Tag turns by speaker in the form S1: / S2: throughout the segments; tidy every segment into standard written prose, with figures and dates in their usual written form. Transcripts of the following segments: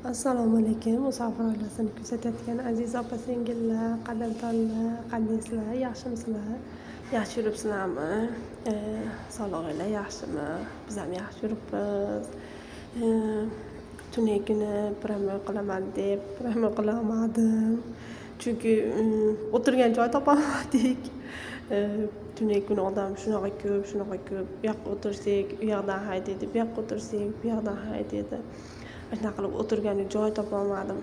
S1: Assalomu alaykum. Musofir oilasini kuzatayotgan aziz opa-singillar, qadrdonlar, qandaysizlar, yaxshimisizlar? Yaxshi yuribsizlarmi? Sog'lig'inglar yaxshimi? Biz ham yaxshi yuribmiz. Tuni kuni promil qilaman deb promil qilolmadim. Chunki o'tirgan joy topolmadik. Tuni kuni odam shunaqa ko'p. Bu yoqqa o'tirsak, u yoqdan haydaydi, bu yoqqa o'tirsak, bu yoqdan haydaydi. Shunaqa qilib o'tirgani joy topolmadim.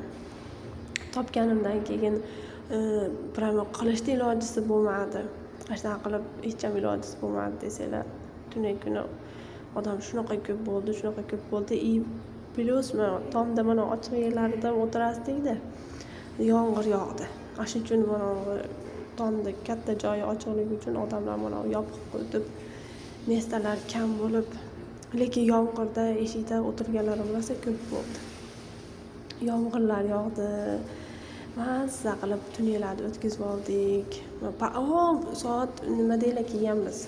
S1: Topganimdan keyin promil qilishni ilojisi bo'lmadi. Shunaqa qilib hech ham ilojisi bo'lmadi desanglar, tuni kuni odam shunaqa ko'p bo'ldi. Plyusmi, tomda mana ochiq yerlarida o'tirasizda, yomg'ir yog'di. Shuning uchun mana tomda katta joyi ochiqligi uchun odamlar mana yopiq qo'yib, mestalar kam bo'lib, lekin yomg'irda eshikda o'tirganlarim rosa ko'p bo'ldi. Yomg'irlar yog'di. Mazza qilib tunlarni o'tkazib oldik. Soat nima deylar kelganmiz?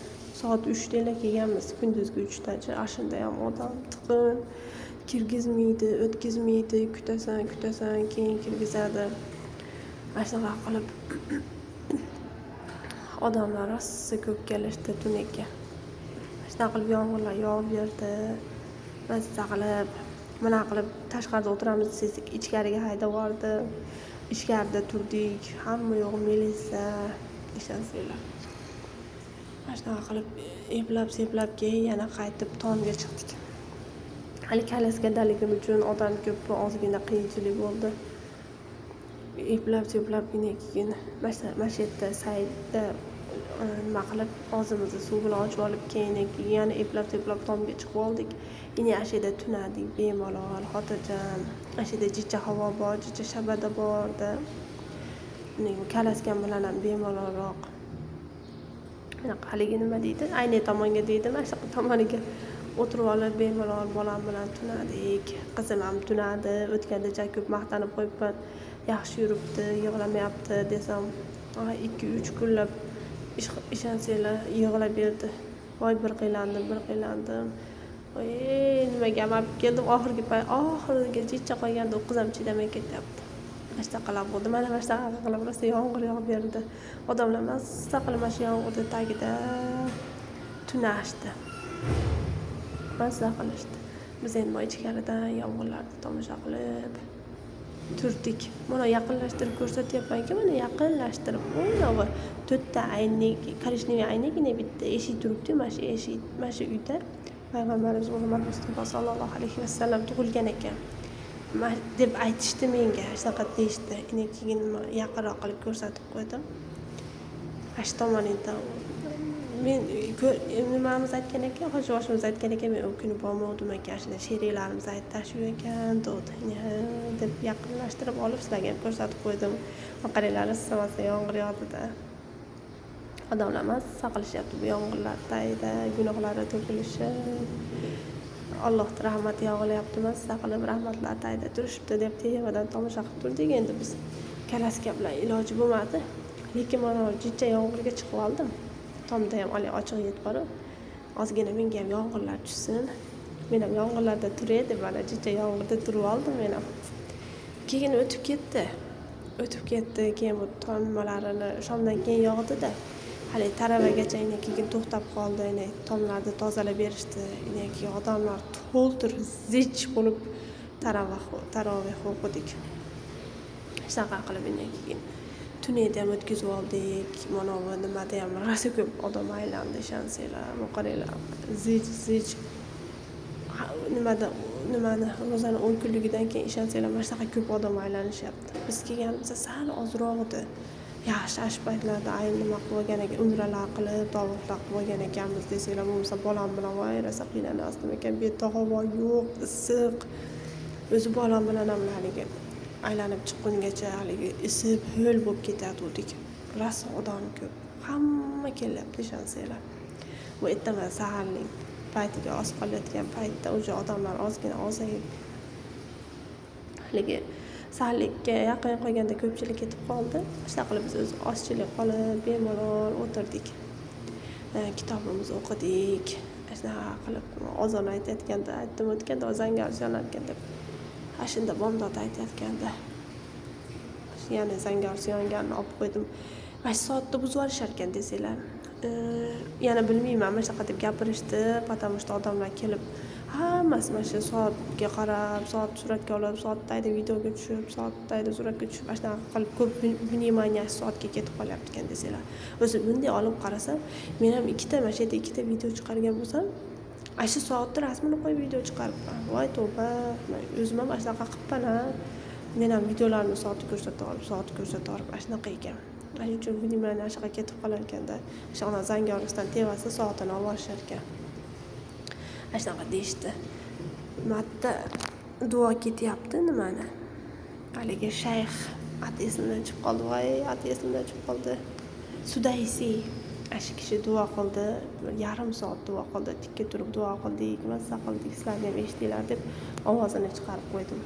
S1: Soat 3 deylar kelganmiz. Kunduzgi 3dachi. Ashunda ham odam tiqin. Kirgizmaydi, o'tkazmaydi. Kutasan, keyin kirgizadi. Shunaqa qilib odamlar rosa ko'p kelishdi tunga. Shunaqa qilib yomg'irlar yog'ib berdi. Mazza qilib, mana qilib tashqarida o'tiramiz desak, ichkariga haydab yubordi. Ichkarida turdik, hamma yo'q melisa, ishonsanglar. Shunaqa qilib eplab keyin yana qaytib tomga chiqdik. Hali kalasgadaligim uchun odam ko'p, ozgina qiyinchilik bo'ldi. Eplab-seplabgina keyin mana shu yerda saydda nima qilib og'zimizni suv bilan ochib olib, keyin yana eplab-seplab tomga chiqib oldik. Yana ashida tunadik bemalol, xotirjam. Ashida jicha havo bor, jicha shabada borda. Kalasgan bilan ham bemalolroq. Mana haligi nima deydi? Ayni tomonga deydi, mana shu tomoniga o'tirib olib bemalol bolam bilan tunadik. Qizim ham tunadi. O'tganda juda ko'p maqtanib qo'yibman. Yaxshi yuribdi, yig'lamayapti desam, 2-3 kunlab ishonsanglar yig'lab berdi. Voy bir qiylandim. Nimaga olib keldim, oxiriga jicha qo'yganda o'qizam chidamay ketyapti. Shunaqa bo'ldi. Mana shunaqa qilib rosa yomg'ir yog'ib berdi. Odamlar mazza qilib mana shu yomg'irda tagida tunashdi. Mazza qilishdi. Biz endi ichkaridan yomg'irlarni tomosha qilib turdik. Mana yaqinlashtirib ko'rsatyapman-ku, mana yaqinlashtirib. Mana 4 ta aynak, korishniy aynagina bitta eshik turibdi. Mana shu uyda Payg'ambarimiz Muhammad Mustafa sallallohu alayhi vasallam tug'ilgan ekan. deb aytishdi menga, shunaqa deyishdi. Keyin yaqinroq qilib ko'rsatib qo'ydim. Shu tomonidan men nimamiz aytgan ekan, hojiboshimiz aytgan ekan, men u kuni bormovdim ekan, shunda sheriklarimiz aytdi, shu ekan deb yaqinlashtirib olib sizlarga ko'rsatib qo'ydim. Qaranglar, istamasa yomg'ir yog'di-da. Odamlar mazza qilishyapti bu yomg'irlar tagida, gunohlari to'kilishi. Allohning rahmati yog'ilyapti, mazza qilib rahmatlar tagida turishibdi deb televiziyadan tomosha qilib turdik. Endi biz kalaska bilan iloji bo'lmadi. Lekin mana jicha yomg'irga chiqib oldim. Tomda ham ochiq yetib borib, ozgina menga ham yomg'irlar tushsin. Men ham yomg'irlarda turay deb mana jicha yomg'irda turib oldim men ham. Keyin o'tib ketdi. Keyin bu tomlarini shomdan keyin yog'di-da. Hali taravagacha keyin to'xtab qoldi. Tomlarni tozalab berishdi. Keyin odamlar to'ldir zich bo'lib taroveh o'qidik. Shunaqa qilib keyin tunni ham o'tkazib oldik. Mana bu nimada ham rosa ko'p odam aylandi, ishonsanglar. Qaranglar, zich nimani ro'zani 10 kunligidan keyin ishonsanglar, mana shunaqa ko'p odam aylanishyapti. Biz kelganimizda sal ozroq edi. Yaxshi paytlarda nima qilib olgan ekan, umralar qilib, tavoflar qilib olgan ekanmiz desanglar, bo'lmasa bolam bilan voy rosa qiynalmasdim ekan. Bu yerda havo yo'q, issiq. O'zi bolam bilan ham haligi aylanib chiqqungacha haligi isib, ho'l bo'lib ketayotgandik. Rosa odam ko'p. Hamma kelyapti, ishonsanglar. Bu ertaman saharning paytiga oz qolayotgan paytda o'sha odamlar ozgina ozayib. Haligi saharlikka yaqin qolganda ko'pchilik ketib qoldi. Shunaqa qilib biz o'z ozchilik qolib bemalol o'tirdik. Kitobimizni o'qidik. Shunaqa qilib ozon aytayotganda aytdim, o'tganda ozonga ozonarkan deb. shunda bomdod aytayotgandi. Yana zangorisi yonganini olib qo'ydim. Mana shu soatda buzib yuborishar ekan desanglar. Yana bilmayman, mana shunaqa deb gapirishdi, потому что odamlar kelib hammasi mana shu soatga qarab, soat suratga olib, soatdayda videoga tushib, soatdayda suratga tushib, mana shunaqa qilib ko'p vнимание soatga ketib qolyapti ekan desanglar. O'zi bunday olib qarasam, men ham mana shu yerda ikkita video chiqargan bo'lsam, ana shu soatni rasmini qo'yib video chiqaribman. Voy tavba, men o'zim ham mana shunaqa qilibman-a. Men ham videolarimni soatga ko'rsata olib, mana shunaqa ekan. Shuning uchun vнимание shunaqa ketib qolar ekanda. O'sha zangorisidan tevasa soatini olib olishar ekan. Mana shunaqa deyishdi. Marta duo ketyapti nimani? Haligi shayx ati esimdan chiqib qoldi. Voy, ati esimdan chiqib qoldi. Sudaysi shu kishi duo qildi. Yarim soat duo qildi. Tikka turib duo qildik, mazza qildik, sizlarni ham eshitinglar deb ovozini chiqarib qo'ydim.